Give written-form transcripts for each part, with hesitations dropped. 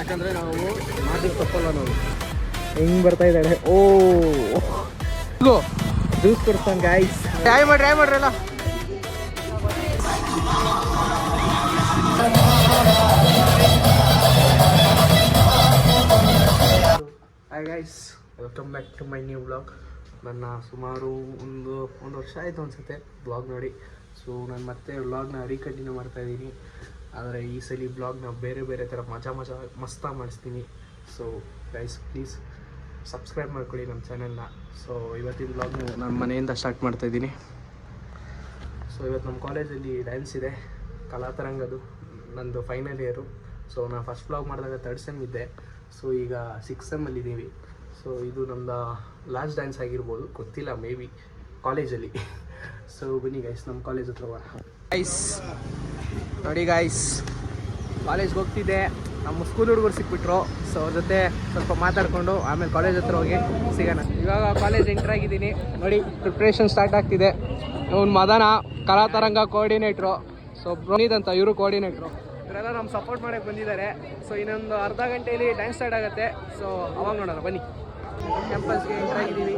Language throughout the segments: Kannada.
ಯಾಕಂದರೆ ನಾವು ಮಾಡಿದ್ರೆ ತಪ್ಪಲ್ಲ ನಾವು ಹೆಂಗೆ ಬರ್ತಾ ಇದ್ದಾಳೆ. ಓ ಜ್ಯೂಸ್ ಕೊಡ್ತಾನೆ ಗಾಯ್ಸ್. ಟ್ರೈ ಮಾಡ್ರಿ ಎಲ್ಲ. Hi guys, welcome back to my new blog. ನನ್ನ ಸುಮಾರು ಒಂದು ವರ್ಷ ಆಯಿತು ಅನಿಸುತ್ತೆ ಬ್ಲಾಗ್ ನೋಡಿ. ಸೊ ನಾನು ಮತ್ತೆ ವ್ಲಾಗ್ನ ರೀಕಂಟಿನ್ಯೂ ಮಾಡ್ತಾಯಿದ್ದೀನಿ. ಆದರೆ ಈ ಸಲ ಬ್ಲಾಗ್ನ ಬೇರೆ ಥರ ಮಜಾ ಮಸ್ತಾಗಿ ಮಾಡಿಸ್ತೀನಿ. ಸೊ ಗೈಸ್ ಪ್ಲೀಸ್ ಸಬ್ಸ್ಕ್ರೈಬ್ ಮಾಡ್ಕೊಳ್ಳಿ ನಮ್ಮ ಚಾನೆಲ್ನ. ಸೊ ಇವತ್ತಿನ ಬ್ಲಾಗ್ನ ನಾನು ಮನೆಯಿಂದ ಸ್ಟಾರ್ಟ್ ಮಾಡ್ತಾಯಿದ್ದೀನಿ. ಸೊ ಇವತ್ತು ನಮ್ಮ ಕಾಲೇಜಲ್ಲಿ ಡ್ಯಾನ್ಸ್ ಇದೆ, ಕಲಾತರಂಗದು. ನಂದು ಫೈನಲ್ ಇಯರು. ಸೊ ನಾನು ಫಸ್ಟ್ ಬ್ಲಾಗ್ ಮಾಡಿದಾಗ 3rd ಸೆಮ್ ಇದ್ದೆ. ಸೊ ಈಗ 6th ಸೆಮ್ಮಲ್ಲಿದ್ದೀವಿ. ಸೊ ಇದು ನಮ್ಮದು ಲಾಸ್ಟ್ ಡ್ಯಾನ್ಸ್ ಆಗಿರ್ಬೋದು, ಗೊತ್ತಿಲ್ಲ, ಮೇ ಬಿ ಕಾಲೇಜಲ್ಲಿ. ಸೊ ಬನ್ನಿ ಗೈಸ್, ನಮ್ಮ ಕಾಲೇಜ್ ಹತ್ರ ಹೋಗೋಣ. ಗೈಸ್ ನೋಡಿ ಗೈಸ್, ಕಾಲೇಜ್ಗೆ ಹೋಗ್ತಿದ್ದೆ, ನಮ್ಮ ಸ್ಕೂಲ್ ಹುಡುಗರು ಸಿಕ್ಬಿಟ್ರು. ಸೊ ಅವ್ರ ಜೊತೆ ಸ್ವಲ್ಪ ಮಾತಾಡಿಕೊಂಡು ಆಮೇಲೆ ಕಾಲೇಜ್ ಹತ್ರ ಹೋಗಿ ಸಿಗೋಣ. ಇವಾಗ ಕಾಲೇಜ್ ಎಂಟರ್ ಆಗಿದ್ದೀನಿ ನೋಡಿ. ಪ್ರಿಪ್ರೇಷನ್ ಸ್ಟಾರ್ಟ್ ಆಗ್ತಿದೆ. ಅವ್ನು ಮದನ ಕಲಾತರಂಗ ಕೋಆರ್ಡಿನೇಟ್ರು. ಸೊ ಪ್ರೋನೀತ್ ಅಂತ ಇವರು ಕೋಆರ್ಡಿನೇಟ್ರು. ಇವರೆಲ್ಲ ನಮ್ಮ ಸಪೋರ್ಟ್ ಮಾಡೋಕ್ಕೆ ಬಂದಿದ್ದಾರೆ. ಸೊ ಇನ್ನೊಂದು ಅರ್ಧ ಗಂಟೆಯಲ್ಲಿ ಡ್ಯಾನ್ಸ್ ಸ್ಟಾರ್ಟ್ ಆಗುತ್ತೆ. ಸೊ ಅವಾಗ ನೋಡೋಣ ಬನ್ನಿ. ಕ್ಯಾಂಪಸ್ಗೆ ಎಂಟರ್ ಆಗಿದ್ದೀವಿ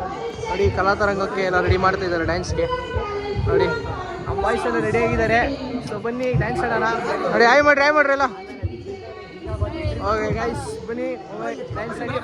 ನೋಡಿ. ಕಲಾತರಂಗಕ್ಕೆ ಎಲ್ಲ ರೆಡಿ ಮಾಡ್ತಾ ಇದ್ದಾರೆ ಡ್ಯಾನ್ಸ್ಗೆ ನೋಡಿ. ನಮ್ಮ ಬಾಯ್ಸ್ ಎಲ್ಲ ರೆಡಿ ಆಗಿದ್ದಾರೆ. ಸೊ ಬನ್ನಿ ಡ್ಯಾನ್ಸ್ ಆಡೋಣ ನೋಡಿ. ಆಯ್ ಮಾಡ್ರಿ ಎಲ್ಲ. ಓಕೆ ಗೈಸ್ ಬನ್ನಿ ಡ್ಯಾನ್ಸ್ ಆಡಿ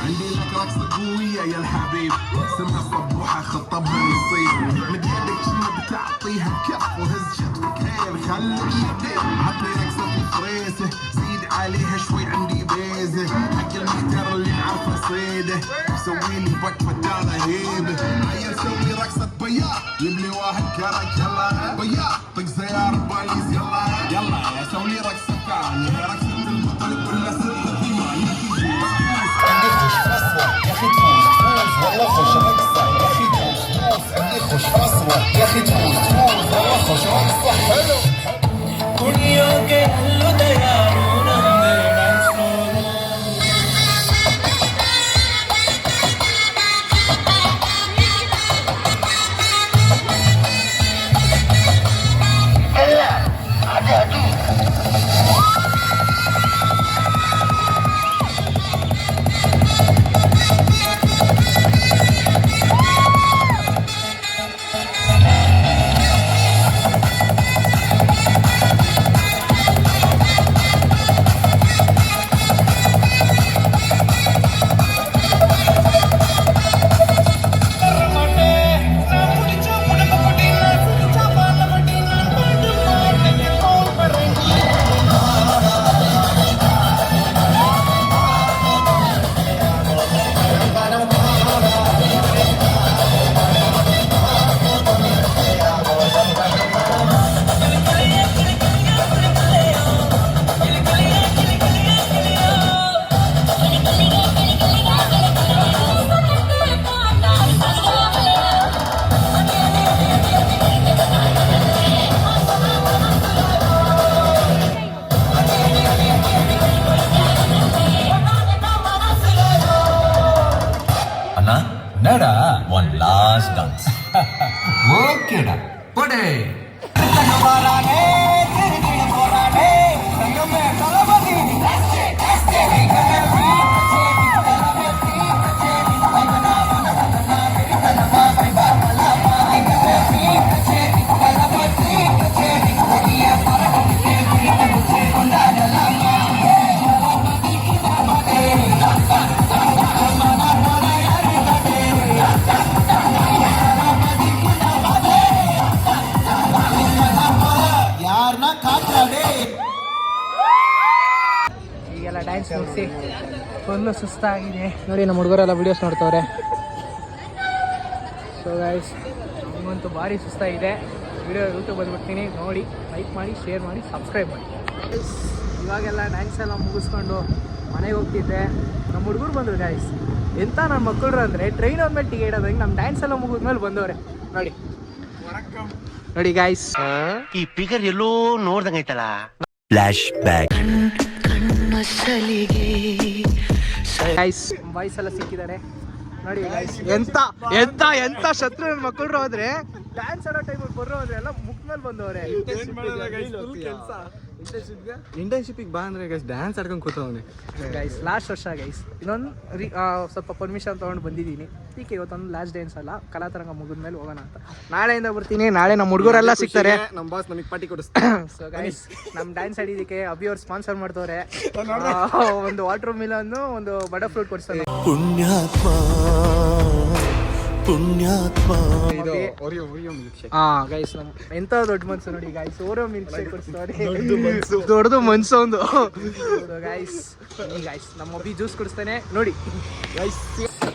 عندي لك رقصة قوية يا الحبيب، سمها صبوحة خطبها نصيب، من يدك شنو بتعطيها كف وهز شكلك هيل خليك شديد، عطني رقصة الفريسة زيد عليها شوي عندي بيزة، حق المختار اللي نعرفه صيده، سويلي وقفة دارة هيبة، هيا نسوي رقصة بياض، يبلي واحد كرك يلا بياض، طق سيارة بوليس يلا يلا يا سوي رقصة ثانية، رقصة البطل كلها ست ثمانية. عندي خوش فصوة يا اخي تفوز والله خوش رقصة يا اخي تفوز عندي خوش فصوة يا اخي تفوز والله خوش رقصة حلو دنيا के हल्लो दयालु नंदे dance هلا عدادو Nada, one last dance. Okay, da. Pode. ಈಗೆಲ್ಲ ಡ್ಯಾನ್ಸ್ ಮುಗಿಸಿ ಫುಲ್ಲು ಸುಸ್ತಾಗಿದೆ ನೋಡಿ. ನಮ್ಮ ಹುಡುಗರೆಲ್ಲ ವೀಡಿಯೋಸ್ ನೋಡ್ತವ್ರೆ. ಸೊ ಗೈಸ್ ನಮಗಂತೂ ಭಾರಿ ಸುಸ್ತಾಗಿದೆ. ವಿಡಿಯೋ ಯೂಟ್ಯೂಬ್ ಬಂದ್ಬಿಡ್ತೀನಿ, ನೋಡಿ ಲೈಕ್ ಮಾಡಿ, ಶೇರ್ ಮಾಡಿ, ಸಬ್ಸ್ಕ್ರೈಬ್ ಮಾಡಿ. ಇವಾಗೆಲ್ಲ ಡ್ಯಾನ್ಸ್ ಎಲ್ಲ ಮುಗಿಸ್ಕೊಂಡು ಮನೆಗೆ ಹೋಗ್ತಿದ್ದೆ. ನಮ್ಮ ಹುಡುಗರು ಬಂದರು ಗೈಸ್. ಎಂಥ ನನ್ನ ಮಕ್ಕಳು ಅಂದರೆ ಟ್ರೈನ್ ಹೋದ್ಮೇಲೆ ಟಿಕೆಟ್ ಆದಂಗೆ ನಮ್ಮ ಡ್ಯಾನ್ಸ್ ಎಲ್ಲ ಮುಗಿದ್ಮೇಲೆ ಬಂದವ್ರೆ ನೋಡಿ. ನೋಡಿ ಗಾಯ್ಸ್, ಈ ಫಿಗರ್ ಎಲ್ಲೋ ನೋಡ್ದಂಗೈತಲ್ಲ. Flashback. ಗೈಸ್ ಬಾಯ್ಸ್ ಎಲ್ಲ ಸಿಕ್ಕಿದ್ದಾರೆ ನೋಡಿ ಗೈಸ್. ಎಂತ ಎಂತ ಎಂತ ಶತ್ರು ನನ್ನ ಮಕ್ಕಳು ಹೋದ್ರೆ ಡ್ಯಾನ್ಸ್ ಆಡೋ ಟೈಮಲ್ಲಿ ಬರ್ರೋ ಹೋದ್ರೆ ಎಲ್ಲ ಮುಖ ಮೇಲೆ ಬಂದವ್ರೆ. ಇಂಟರ್ನ್ಶಿಪ್ಪಿಗೆ ಬಾ ಅಂದ್ರೆ ಗೈಸ್ ಡ್ಯಾನ್ಸ್ ಆಡ್ಕೊಂಡು ಕೂತವನೆ ಗೈಸ್ ಲಾಸ್ಟ್ ವರ್ಷ ಗೈಸ್, ಇನ್ನೊಂದು ಸ್ವಲ್ಪ ಪರ್ಮಿಷನ್ ತೊಗೊಂಡು ಬಂದಿದ್ದೀನಿ. ಈಗ ಇವತ್ತೊಂದು ಲಾಸ್ಟ್ ಡ್ಯಾನ್ಸ್ ಅಲ್ಲ, ಕಲಾತರಂಗ ಮುಗಿದ ಮೇಲೆ ಹೋಗೋಣ ಅಂತ. ನಾಳೆಯಿಂದ ಬರ್ತೀನಿ. ನಾಳೆ ನಮ್ಮ ಹುಡುಗರೆಲ್ಲ ಸಿಗ್ತಾರೆ. ನಮ್ಮ ಬಾಸ್ ನಮಗೆ ಪಾರ್ಟಿ ಕೊಡಿಸ್ತಾರೆ. ಸೊ ಗೈಸ್, ನಮ್ಮ ಡ್ಯಾನ್ಸ್ ಆಡಿದ್ದಕ್ಕೆ ಅಭಿ ಅವ್ರು ಸ್ಪಾನ್ಸರ್ ಮಾಡ್ತವ್ರೆ. ಒಂದು ವಾಟರ್ ಮಿಲನ್ನು, ಒಂದು ಬಟರ್ ಫ್ರೂಟ್ ಕೊಡಿಸ್ತಾರೆ. ಪುಣ್ಯಾತ್ಮ ಪುಣ್ಯಾತ್ಮ. ಹಾ ಗೈಸ್, ನಮ್ ಎಂತ ದೊಡ್ಡ ಮನ್ಸು ನೋಡಿ ಗೈಸ್. ಓರೋ ಮಿಲ್ಕ್ ಶೇಕ್ ಕೊಡಿಸ್ತಾರೆ. ದೊಡ್ಡದು ಮನ್ಸು ಒಂದು ಗೈಸ್. ಗೈಸ್ ನಮ್ಮ ಅಭಿ ಜ್ಯೂಸ್ ಕುಡಿಸ್ತಾನೆ ನೋಡಿ ಗೈಸ್.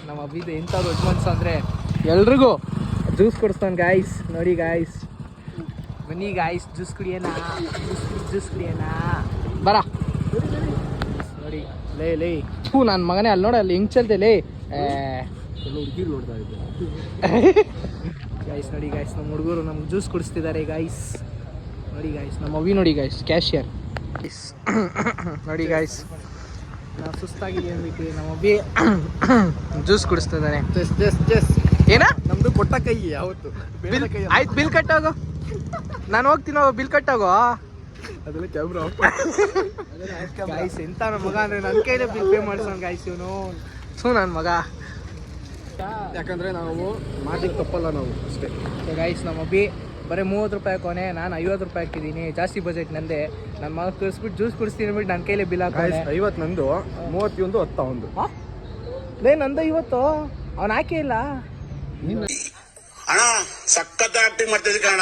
ನಮ್ಮ ಅಭಿದು ಎಂತ ದೊಡ್ಡ ಮನ್ಸು ಅಂದ್ರೆ ಎಲ್ರಿಗೂ ಜ್ಯೂಸ್ ಕೊಡಿಸ್ತಾನೆ ಗೈಸ್. ನೋಡಿ ಗೈಸ್, ಬನ್ನಿ ಗೈಸ್, ಜ್ಯೂಸ್ ಕುಡಿಯೋಣ, ಜ್ಯೂಸ್ ಕುಡಿಯೋಣ ಬರ. ನೋಡಿ ಲೇ ಲೇ ಹೂ ನನ್ನ ಮಗನೇ, ಅಲ್ಲಿ ನೋಡಿ ಅಲ್ಲಿ ಹೆಂಗ್ ಚಲ್ತೆ ಲೇ. ಹುಡುಗಿರು ನೋಡ್ತಾ ಇದ್ದೆ ಗೈಸ್. ನೋಡಿ ಗೈಸ್, ನಮ್ಮ ಹುಡುಗರು ನಮ್ಗೆ ಜ್ಯೂಸ್ ಕುಡಿಸ್ತಿದ್ದಾರೆ ಗೈಸ್. ನೋಡಿ ಗೈಸ್, ನಮ್ಮ ಅವಿ ನೋಡಿ ಗೈಸ್, ಕ್ಯಾಶಿಯರ್ ಗೈಸ್. ನೋಡಿ ಗೈಸ್, ನಾವು ಸುಸ್ತಾಗಿದೆ ಅಂದ್ಬಿಟ್ಟು ನಮ್ಮ ಅವಿ ಜ್ಯೂಸ್ ಕುಡಿಸ್ತಿದ್ದಾನೆ. ಏನ ನಮ್ದು ಕೊಟ್ಟ ಕೈ ಯಾವತ್ತು ಆಯ್ತು, ಬಿಲ್ ಕಟ್ಟೋಗು. ನಾನು ಹೋಗ್ತೀನಿ, ಬಿಲ್ ಕಟ್ಟೋಗು. ಅದೆಲ್ಲ ಕ್ಯಾಮ್ರಾ ಗೈಸ್, ಎಂತ ನನ್ನ ಮಗ ಅಂದ್ರೆ ನನ್ನ ಕೈಲೇ ಬಿಲ್ ಪೇ ಮಾಡ್ಸೋಣ ಗೈಸ್ ಇವನು. ನನ್ನ ಮಗ. ಯಾಕಂದ್ರೆ ನಾವು ಮಾಡಿದ ತಪ್ಪಲ್ಲ ನಾವು ಅಷ್ಟೇ. ಸೊ ಗೈಸ್, ನಮ್ಮ ಅಬ್ಬಿ ಬರೀ 30 ರೂಪಾಯಿ ಕೊನೆ, ನಾನು 50 ರೂಪಾಯಿ ಹಾಕಿದ್ದೀನಿ. ಜಾಸ್ತಿ ಬಜೆಟ್ ನಂದೆ. ನನ್ನ ಮಗ ತೋರಿಸ್ಬಿಟ್ಟು ಜ್ಯೂಸ್ ಕುಡಿಸ್ತೀನಿ ಬಿಟ್ಟು ನನ್ನ ಕೈಲೇ ಬಿಲ್ ಹಾಕಿ. 50 ನಂದು, 31 10 ಒಂದು. ಲೇ ನಂದು 50 ಅವ್ನು ಹಾಕೇ ಇಲ್ಲ. ಅಣ್ಣ ಸಖತ್ ಆಕ್ಟಿಂಗ್ ಮಾಡ್ತಿದ್ದೆ ಕಣ.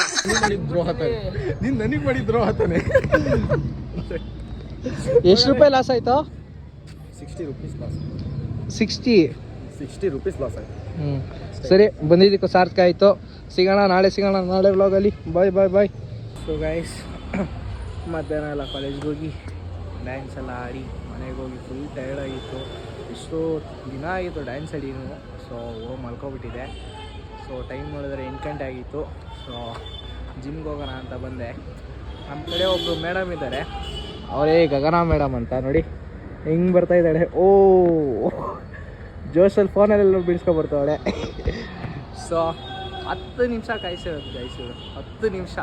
ದ್ರೋಹ ತಾನೆ ನೀನ್ ನನಗೆ ಮಾಡಿದ ದ್ರೋಹ ತಾನೆ. ಎಷ್ಟು ರೂಪಾಯಿ ಲಾಸ್ ಆಯ್ತು? 60 ರೂಪೀಸ್ ಲಾಸ್. 60 ರೂಪೀಸ್ ಲಾಸ್ ಆಯ್ತು. ಸರಿ, ಬಂದಿದ್ದಕ್ಕೂ ಸಾರ್ಥಕ ಆಯಿತು. ಸಿಗೋಣ, ನಾಳೆ ಸಿಗೋಣ, ನಾಳೆ ವ್ಲಾಗಲ್ಲಿ. ಬಾಯ್ ಬಾಯ್ ಬಾಯ್. ಸೊ ಗೈಸ್, ಮಧ್ಯಾಹ್ನ ಎಲ್ಲ ಕಾಲೇಜ್ಗೆ ಹೋಗಿ ಡ್ಯಾನ್ಸ್ ಎಲ್ಲ ಆಡಿ ಮನೆಗೆ ಹೋಗಿ ಫುಲ್ ಟಯರ್ಡ್ ಆಗಿತ್ತು. ಎಷ್ಟೋ ದಿನ ಆಗಿತ್ತು ಡ್ಯಾನ್ಸ್ ಆಡಿನು. ಸೊ ಹೋಗಿ ಮಲ್ಕೊಬಿಟ್ಟಿದೆ. ಸೊ ಟೈಮ್ ನೋಡಿದ್ರೆ 8 ಗಂಟೆ ಆಗಿತ್ತು. ಸೊ ಜಿಮ್ಗೆ ಹೋಗೋಣ ಅಂತ ಬಂದೆ. ನಮ್ಮ ಕಡೆ ಒಬ್ಬರು ಮೇಡಮ್ ಇದ್ದಾರೆ, ಅವರೇ ಗಗನ ಮೇಡಮ್ ಅಂತ. ನೋಡಿ ಹೆಂಗೆ ಬರ್ತಾ ಇದ್ದಾಳೆ. ಓ ಜೋಶಲ್ಲಿ ಫೋನಲ್ಲೆಲ್ಲ ಬಿಡಿಸ್ಕೊಬರ್ತಾವಳೆ. ಸೊ 10 ನಿಮಿಷ ಕಾಯಿಸಿರೋದು ಗೈಸಿರು, 10 ನಿಮಿಷ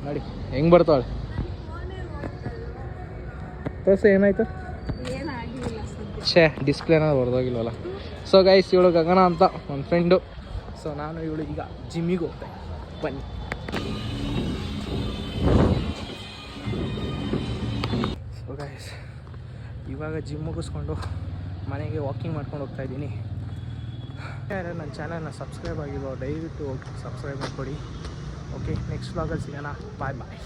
ನೋಡಿ ಹೆಂಗೆ ಬರ್ತಾವಳೆ. ತೋರ್ಸ ಏನಾಯ್ತು? ಛೇ, ಡಿಸ್ಪ್ಲೇನ ಹೊರದೋಗಿಲ್ವಲ್ಲ. ಸೊ ಗೈಸ್, ಇವಳು ಗಗನ ಅಂತ ನನ್ನ ಫ್ರೆಂಡು. ಸೊ ನಾನು ಇವಳು ಈಗ ಜಿಮ್ಮಿಗೆ ಹೋಗ್ತೇನೆ, ಬನ್ನಿ. ಸೊ ಗೈಸ್, ಇವಾಗ ಜಿಮ್ ಮುಗಿಸ್ಕೊಂಡು ಮನೆಗೆ ವಾಕಿಂಗ್ ಮಾಡ್ಕೊಂಡು ಹೋಗ್ತಾ ಇದ್ದೀನಿ. ಯಾರು ನನ್ನ ಚಾನಲ್ನ ಸಬ್ಸ್ಕ್ರೈಬ್ ಆಗಿರೋ ದಯವಿಟ್ಟು ಹೋಗಿ ಸಬ್ಸ್ಕ್ರೈಬ್ ಮಾಡಿಕೊಡಿ. ಓಕೆ, ನೆಕ್ಸ್ಟ್ ವ್ಲಾಗಲ್ಲಿ ಸಿಗೋಣ. ಬಾಯ್ ಬಾಯ್.